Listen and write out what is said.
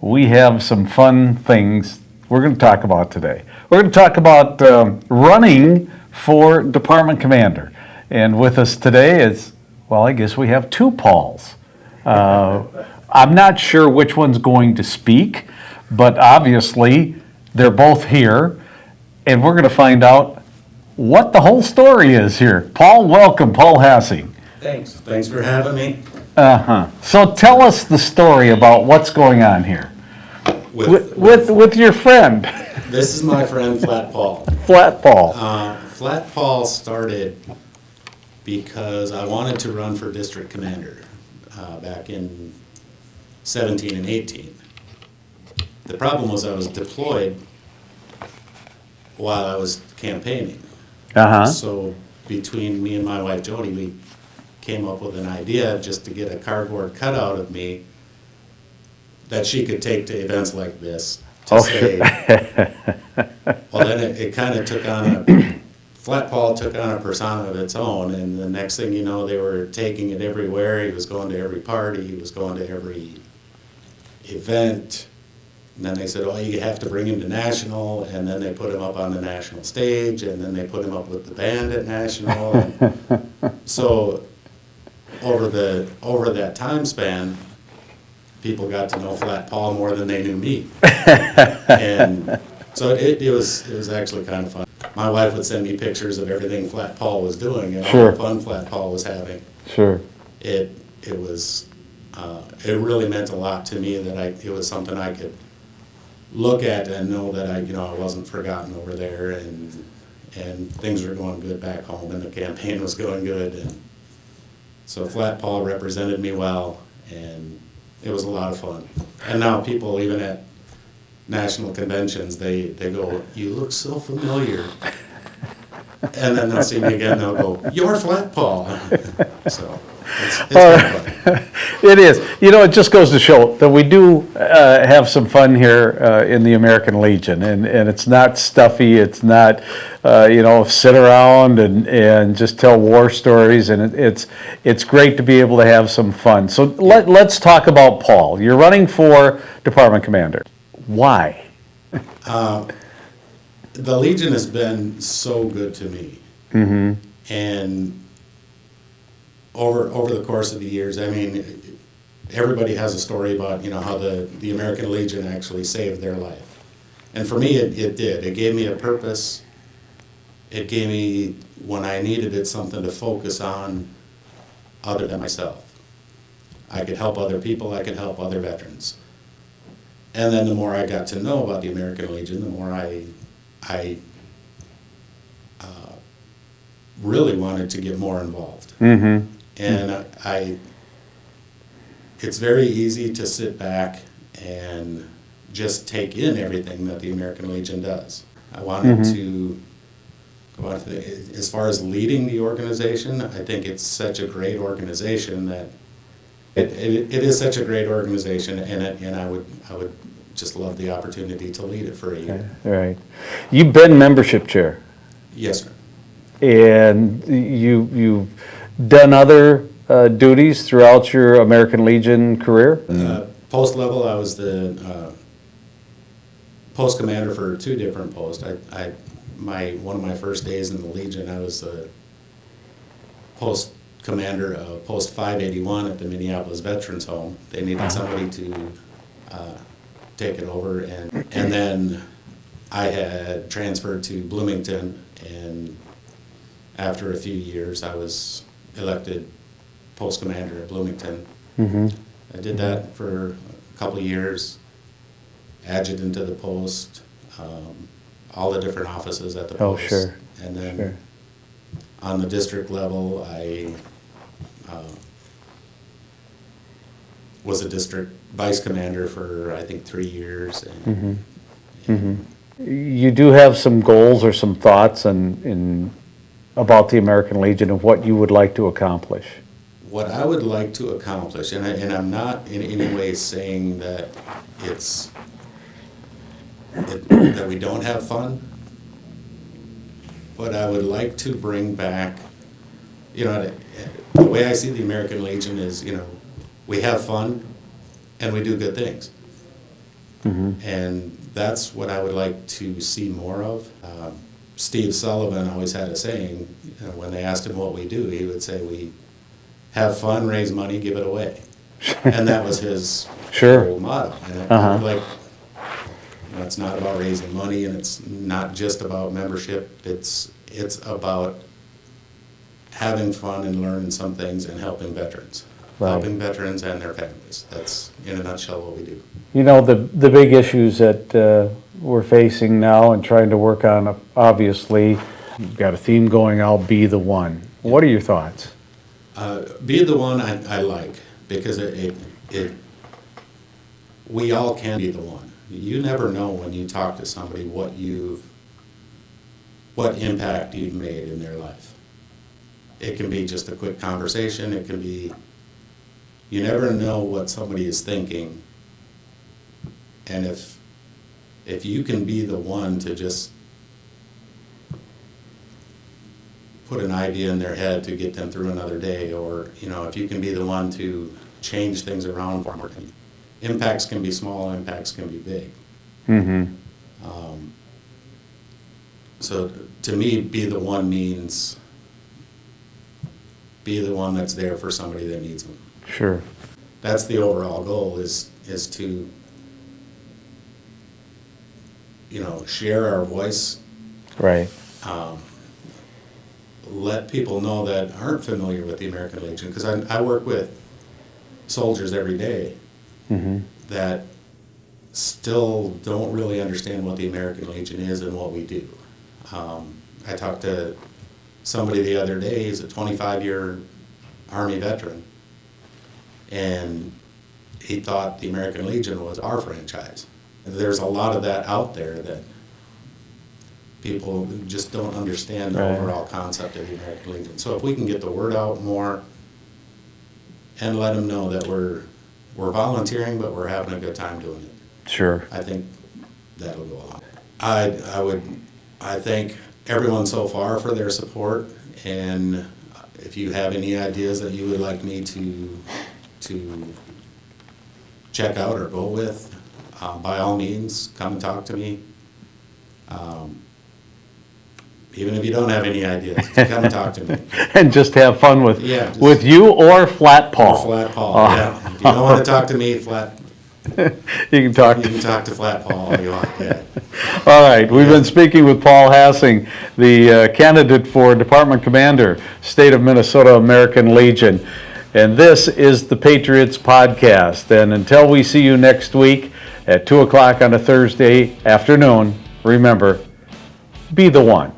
we have some fun things we're going to talk about today. We're going to talk about running for department commander. And with us today is, well, I guess we have two Pauls. I'm not sure which one's going to speak, but obviously they're both here, and we're going to find out what the whole story is here. Paul, welcome, Paul Hassing. Thanks. Thanks for having me. So tell us the story about what's going on here with your friend. This is my friend Flat Paul. Flat Paul. Flat Paul started because I wanted to run for district commander back in 17 and 18. The problem was I was deployed while I was campaigning. So between me and my wife Jody, we came up with an idea just to get a cardboard cutout of me that she could take to events like this to say. Well, then it kind of took on Flat Paul took on a persona of its own, and the next thing you know, they were taking it everywhere. He was going to every party, he was going to every event. And then they said, oh, you have to bring him to national, and then they put him up on the national stage, and then they put him up with the band at national. And so over that time span, people got to know Flat Paul more than they knew me. And so it was actually kind of fun. My wife would send me pictures of everything Flat Paul was doing and all the fun Flat Paul was having. Sure. It was it really meant a lot to me that it was something I could look at and know that I wasn't forgotten over there, and things were going good back home, and the campaign was going good, and so Flat Paul represented me well, and it was a lot of fun. And now people, even at national conventions, they go, you look so familiar, and then they'll see me again, they'll go, you're Flat Paul. So it's kind of fun. It is. It just goes to show that we do have some fun here in the American Legion, and it's not stuffy. It's not, sit around and just tell war stories, and it's great to be able to have some fun. So let's talk about Paul. You're running for department commander. Why? The Legion has been so good to me, and over the course of the years, I mean, everybody has a story about how the American Legion actually saved their life, and for me it did. It gave me a purpose. It gave me, when I needed it, something to focus on other than myself. I could help other people. I could help other veterans. And then the more I got to know about the American Legion, the more I really wanted to get more involved. And it's very easy to sit back and just take in everything that the American Legion does. I wanted to go out as far as leading the organization. I think it's such a great organization that it is such a great organization, and I would just love the opportunity to lead it for a year. Right. You've been membership chair. Yes, sir. And you've done other duties throughout your American Legion career? Post level, I was the post commander for two different posts. One of my first days in the Legion, I was the post commander of post 581 at the Minneapolis Veterans Home. They needed somebody to take it over, and then I had transferred to Bloomington, and after a few years I was elected post commander at Bloomington. I did that for a couple of years, adjutant to the post, all the different offices at the post. Sure. And then on the district level, I was a district vice commander for, I think, 3 years. And You do have some goals or some thoughts about the American Legion and what you would like to accomplish? What I would like to accomplish, and I'm not in any way saying that that we don't have fun, but I would like to bring back, the way I see the American Legion is, we have fun and we do good things. And that's what I would like to see more of. Steve Sullivan always had a saying, when they asked him what we do, he would say, we have fun, raise money, give it away. And that was his whole motto. And I would like, it's not about raising money, and it's not just about membership. It's about having fun and learning some things and helping veterans. Helping veterans and their families. That's, in a nutshell, what we do. You know, the big issues that we're facing now and trying to work on, obviously, you've got a theme going out, be the one. What are your thoughts? Be the one I like, because we all can be the one. You never know when you talk to somebody what impact you've made in their life. It can be just a quick conversation. It can be, you never know what somebody is thinking. And if you can be the one to just put an idea in their head to get them through another day, or, if you can be the one to change things around for them. Impacts can be small, impacts can be big. So to me, be the one means be the one that's there for somebody that needs them. Sure. That's the overall goal, is to, share our voice. Right. Let people know that aren't familiar with the American Legion, because I work with soldiers every day that still don't really understand what the American Legion is and what we do. I talked to somebody the other day. He's a 25-year Army veteran, and he thought the American Legion was our franchise. There's a lot of that out there that people just don't understand the overall concept of the American Legion. So if we can get the word out more and let them know that we're volunteering, but we're having a good time doing it. Sure. I think that'll go on. I thank everyone so far for their support, and if you have any ideas that you would like me to check out or go with, by all means, come and talk to me. Even if you don't have any ideas, come and talk to me. And just have fun with you or Flat Paul. Or Flat Paul, yeah. If you don't want to talk to me, you can talk to Flat Paul if you want, yeah. All right, we've been speaking with Paul Hassing, the candidate for Department Commander, State of Minnesota American Legion. And this is the Patriots Podcast. And until we see you next week at 2 o'clock on a Thursday afternoon, remember, be the one.